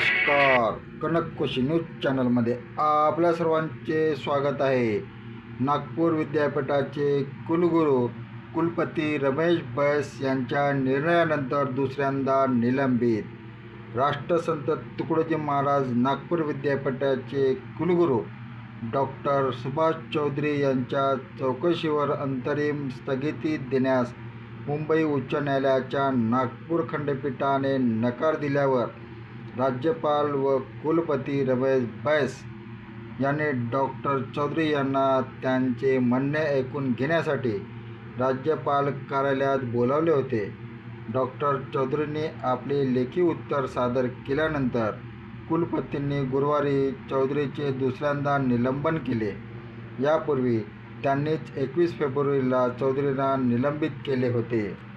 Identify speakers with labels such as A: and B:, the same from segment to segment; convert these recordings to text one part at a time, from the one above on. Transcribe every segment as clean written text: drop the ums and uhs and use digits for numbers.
A: नमस्कार. कनककोशी न्यूज चॅनलमध्ये आपल्या सर्वांचे स्वागत आहे. नागपूर विद्यापीठाचे कुलगुरू कुलपती रमेश बैस यांच्या निर्णयानंतर दुसऱ्यांदा निलंबित. राष्ट्रसंत तुकडोजी महाराज नागपूर विद्यापीठाचे कुलगुरू डॉक्टर सुभाष चौधरी यांच्या चौकशीवर अंतरिम स्थगिती देण्यास मुंबई उच्च न्यायालयाच्या नागपूर खंडपीठाने नकार दिल्यावर राज्यपाल व कुलपती रमेश बैस यांनी डॉक्टर चौधरी यांना त्यांचे म्हणणे ऐकून घेण्यासाठी राज्यपाल कार्यालयात बोलावले होते. डॉक्टर चौधरींनी आपले लेखी उत्तर सादर केल्यानंतर कुलपतींनी गुरुवारी चौधरीचे दुसऱ्यांदा निलंबन केले. यापूर्वी त्यांनीच 21 फेब्रुवारीला चौधरींना निलंबित केले होते.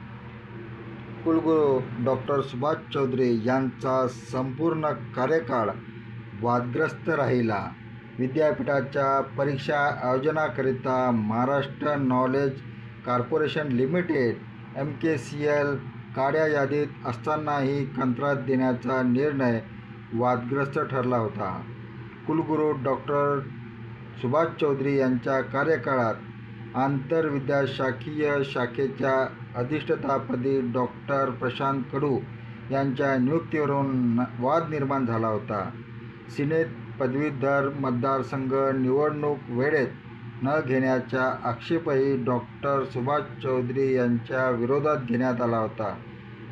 A: कुलगुरू डॉक्टर सुभाष चौधरी यांचा संपूर्ण कार्यकाळ वादग्रस्त राहिला. विद्यापीठाच्या परीक्षा आयोजनाकरिता Maharashtra knowledge corporation limited MKCL काळ्या यादीत असतानाही कंत्राट देण्याचा निर्णय वादग्रस्त ठरला होता. कुलगुरू डॉक्टर सुभाष चौधरी यांच्या कार्यकाळात आंतरविद्याशाखीय शाखेच्या अधिष्ठातापदी डॉक्टर प्रशांत कडू यांच्या नियुक्तीवरून वाद निर्माण झाला होता. सिनेट पदवीधर मतदारसंघ निवडणूक वेळेत न घेण्याचा आक्षेपही डॉक्टर सुभाष चौधरी यांच्या विरोधात घेण्यात आला होता.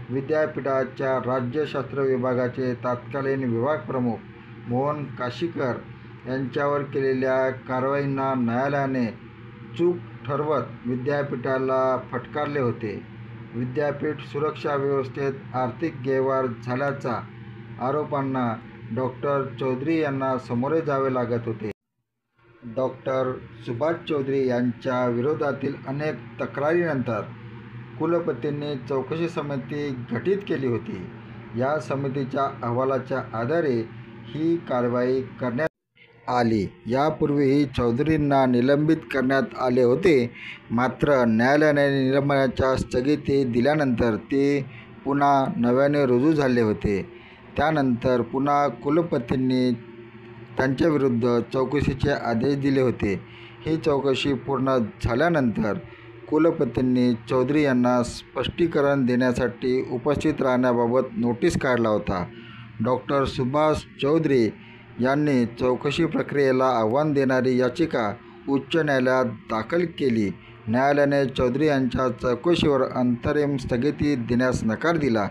A: विद्यापीठाच्या राज्यशास्त्र विभागाचे तत्कालीन विभाग प्रमुख मोहन काशीकर यांच्यावर केलेल्या कारवाईंना न्यायालयाने चूक ठरवत विद्यापीठाला फटकारले होते. विद्यापीठ सुरक्षा व्यवस्थेत आर्थिक गैरव्यवहार झाल्याच्या आरोपांना डॉक्टर चौधरी यांना सामोरे जावे लागत होते. डॉक्टर सुभाष चौधरी यांच्या विरोधातील अनेक तक्रारीनंतर कुलपतींनी चौकशी समिती गठीत केली होती. या समितीच्या अहवालाच्या आधारे ही कारवाई करण्यात आली. यापूर्वीही चौधरींना निलंबित करण्यात आले होते, मात्र न्यायालयाने निलंबनाच्या स्थगिती दिल्यानंतर ते पुन्हा नव्याने रुजू झाले होते. त्यानंतर पुन्हा कुलपतींनी त्यांच्याविरुद्ध चौकशीचे आदेश दिले होते. ही चौकशी पूर्ण झाल्यानंतर कुलपतींनी चौधरी यांना स्पष्टीकरण देण्यासाठी उपस्थित राहण्याबाबत नोटीस काढला होता. डॉक्टर सुभाष चौधरी यांनी चौकशी प्रक्रियेला आव्हान देणारी याचिका उच्च न्यायालयात दाखल केली. न्यायालयाने चौधरी यांच्या चौकशीवर अंतरिम स्थगिती देण्यास नकार दिला.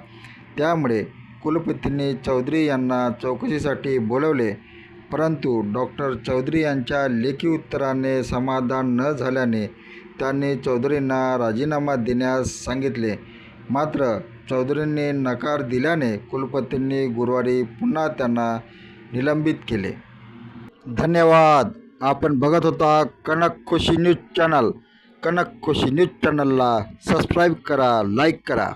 A: त्यामुळे कुलपतींनी चौधरी यांना चौकशीसाठी बोलवले, परंतु डॉक्टर चौधरी यांच्या लेखी उत्तराने समाधान न झाल्याने त्यांनी चौधरींना राजीनामा देण्यास सांगितले. मात्र चौधरींनी नकार दिल्याने कुलपतींनी गुरुवारी पुन्हा त्यांना निलंबित केले. धन्यवाद. आपण बघत होता कनककोशी न्यूज चॅनल. कनककोशी न्यूज चॅनलला सबस्क्राईब करा, लाईक करा.